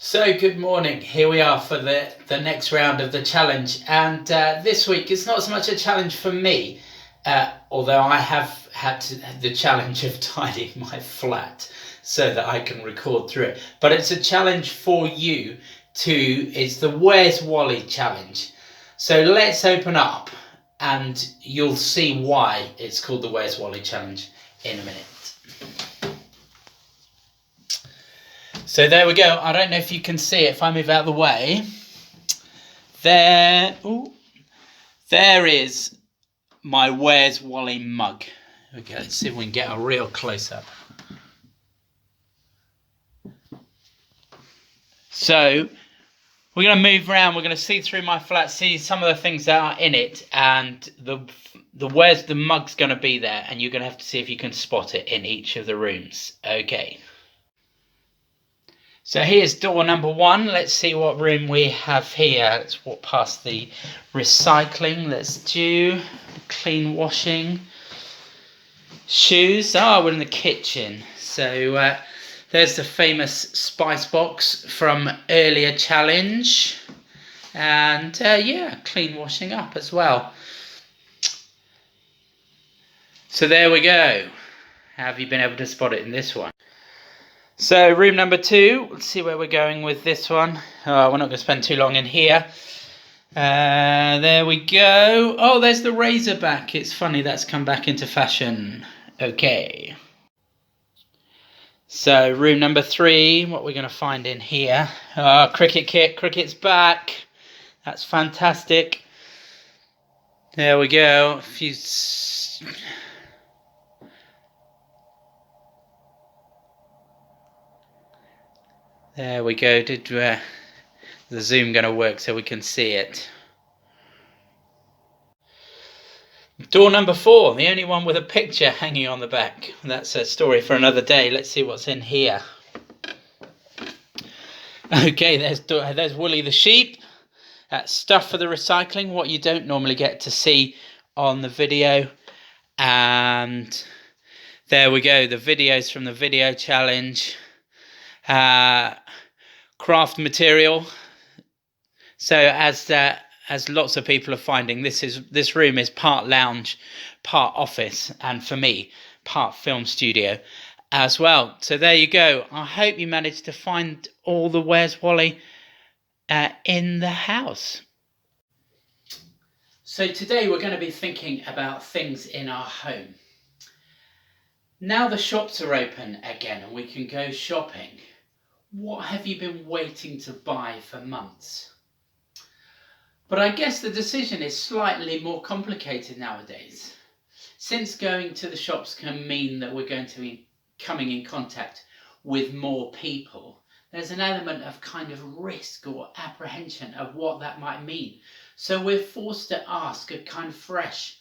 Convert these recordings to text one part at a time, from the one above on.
So good morning, here we are for the next round of the challenge, and this week it's not so much a challenge for me, although I have had the challenge of tidying my flat so that I can record through it, but it's a challenge for you too. It's the Where's Wally challenge. So let's open up and you'll see why it's called the Where's Wally challenge in a minute. So there we go. I don't know if you can see it if I move out of the way. There is my Where's Wally mug. Okay, let's see if we can get a real close-up. So we're going to move around. We're going to see through my flat, see some of the things that are in it, and the where's the mug's going to be there, and you're going to have to see if you can spot it in each of the rooms. Okay. So here's door number 1. Let's see what room we have here. Let's walk past the recycling. Let's do clean washing. Shoes. We're in the kitchen. So there's the famous spice box from earlier challenge. And clean washing up as well. So there we go. Have you been able to spot it in this one? So room number 2, let's see where we're going with this one. We're not going to spend too long in here. There we go. Oh, there's the Razorback. It's funny, that's come back into fashion. Okay. So room number 3, what we're going to find in here. Cricket kit. Cricket's back. That's fantastic. There we go. A few... There we go. Did the zoom going to work so we can see it? Door number 4, the only one with a picture hanging on the back. That's a story for another day. Let's see what's in here. Okay, there's Woolly the sheep. That's stuff for the recycling, what you don't normally get to see on the video. And there we go, the videos from the video challenge. Craft material. So as lots of people are finding, this room is part lounge, part office, and for me, part film studio as well. So there you go. I hope you managed to find all the Where's Wally in the house. So today we're going to be thinking about things in our home. Now the shops are open again and we can go shopping. What have you been waiting to buy for months? But I guess the decision is slightly more complicated nowadays. Since going to the shops can mean that we're going to be coming in contact with more people, there's an element of kind of risk or apprehension of what that might mean. So we're forced to ask a kind of fresh,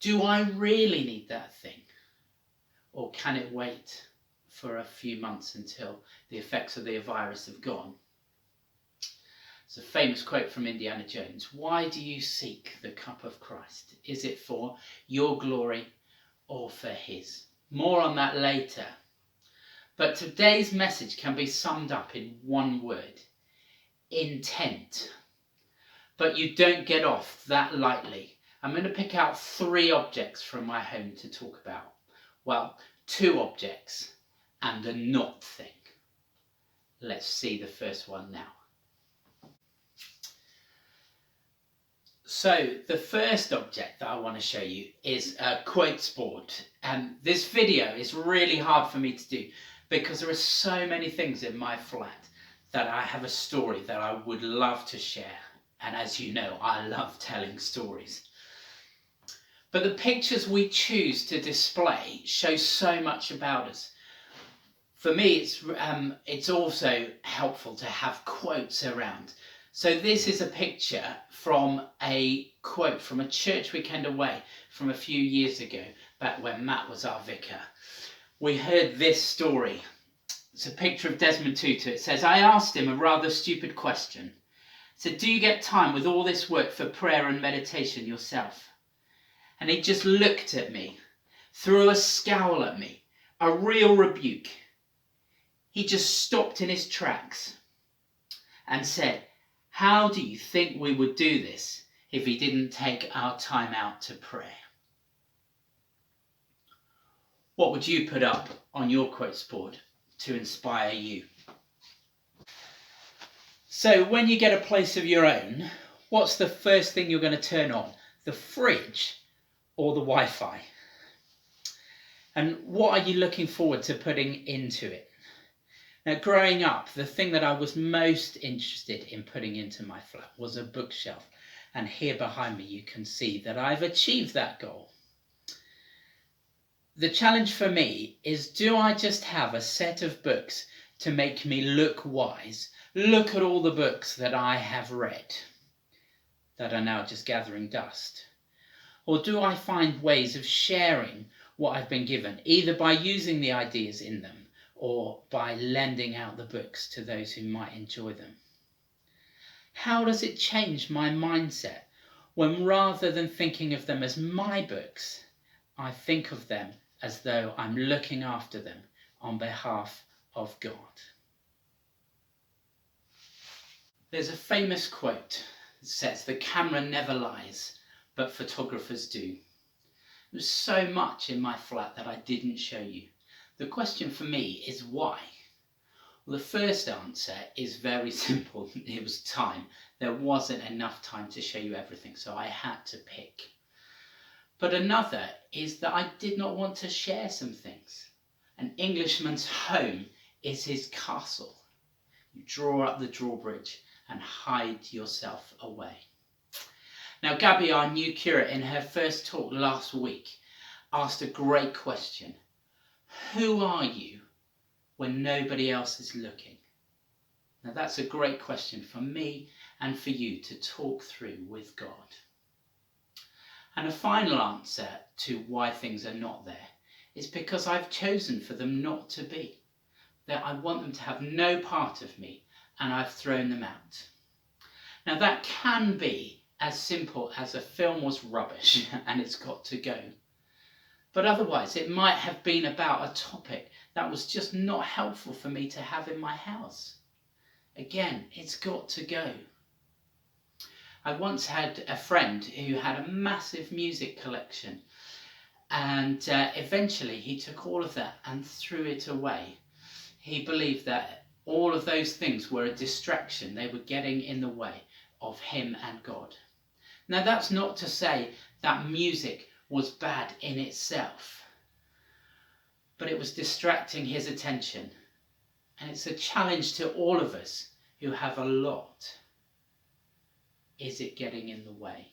do I really need that thing? Or can it wait for a few months until the effects of the virus have gone? It's a famous quote from Indiana Jones. Why do you seek the cup of Christ? Is it for your glory or for his? More on that later. But today's message can be summed up in one word: intent. But you don't get off that lightly. I'm going to pick out 3 objects from my home to talk about. Well, 2 objects and a not thing. Let's see the first one now. So the first object that I want to show you is a quotes board, and this video is really hard for me to do because there are so many things in my flat that I have a story that I would love to share, and as you know, I love telling stories. But the pictures we choose to display show so much about us. For me, it's also helpful to have quotes around. So this is a picture from a quote from a church weekend away from a few years ago, back when Matt was our vicar. We heard this story. It's a picture of Desmond Tutu. It says, I asked him a rather stupid question. I said, do you get time with all this work for prayer and meditation yourself? And he just looked at me, threw a scowl at me, a real rebuke. He just stopped in his tracks. and said, "How do you think we would do this if we didn't take our time out to pray?" What would you put up on your quotes board to inspire you? So when you get a place of your own, what's the first thing you're going to turn on? The fridge or the Wi-Fi? And what are you looking forward to putting into it? Now, growing up, the thing that I was most interested in putting into my flat was a bookshelf. And here behind me, you can see that I've achieved that goal. The challenge for me is, do I just have a set of books to make me look wise? Look at all the books that I have read that are now just gathering dust. Or do I find ways of sharing what I've been given, either by using the ideas in them or by lending out the books to those who might enjoy them? How does it change my mindset when, rather than thinking of them as my books, I think of them as though I'm looking after them on behalf of God? There's a famous quote that says, "The camera never lies, but photographers do." There's so much in my flat that I didn't show you. The question for me is why? Well, the first answer is very simple. It was time. There wasn't enough time to show you everything, so I had to pick. But another is that I did not want to share some things. An Englishman's home is his castle. You draw up the drawbridge and hide yourself away. Now, Gabby, our new curate, in her first talk last week, asked a great question. Who are you when nobody else is looking? Now, that's a great question for me and for you to talk through with God. And a final answer to why things are not there is because I've chosen for them not to be. That I want them to have no part of me, and I've thrown them out. Now, that can be as simple as a film was rubbish and it's got to go. But otherwise, it might have been about a topic that was just not helpful for me to have in my house. Again, it's got to go. I once had a friend who had a massive music collection, and eventually he took all of that and threw it away. He believed that all of those things were a distraction. They were getting in the way of him and God. Now, that's not to say that music was bad in itself, but it was distracting his attention. And it's a challenge to all of us who have a lot. Is it getting in the way?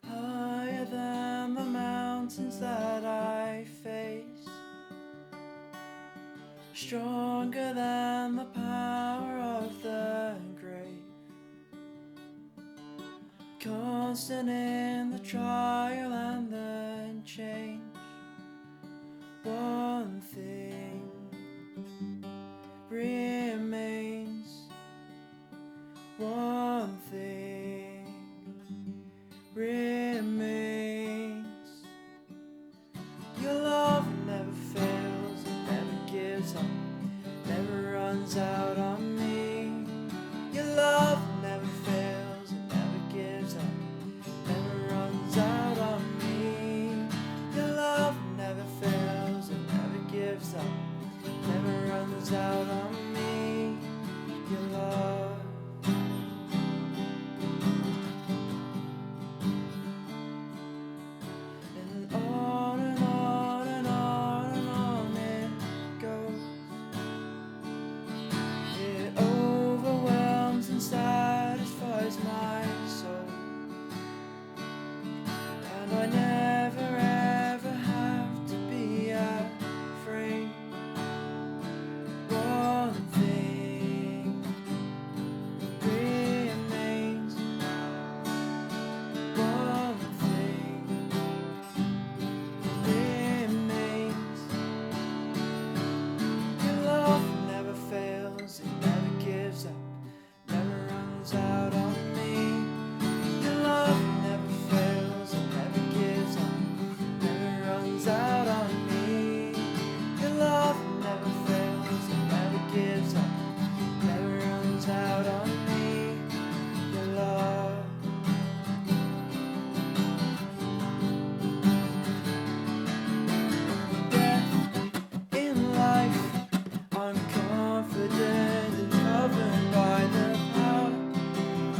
Higher than the mountains that I face, stronger than the power of the grave, constant in the trial and the change. One thing remains, one thing remains. Your love never fails, it never gives up, never runs out on me. Your love never fails, it never gives up, never runs out on me. Your love never fails, it never gives up, never runs out on me. Your love. out on me. Your love. Death in life, I'm confident and covered by the power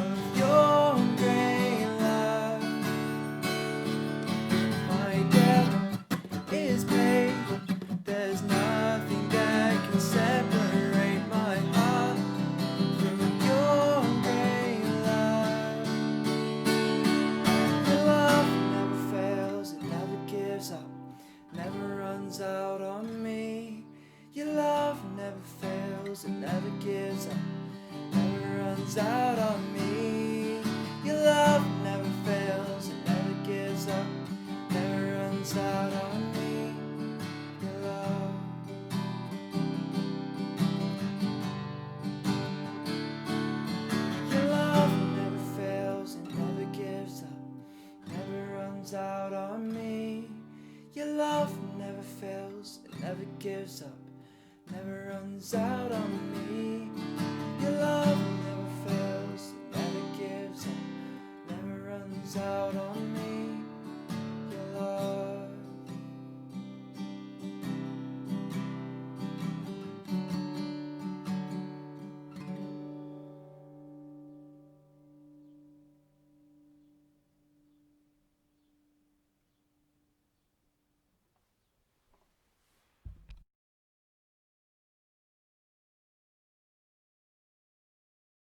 of your great love. My debt is paid. There's nothing that can separate my heart from your great love. Your love never fails, it never gives up, never runs out on me. Your love never fails, it never gives up, never runs out on me. Your love never fails, it never gives up, never runs out on me. Your love. Your love never fails, it never gives up, never runs out on me. Your love never fails, it never gives up, never runs out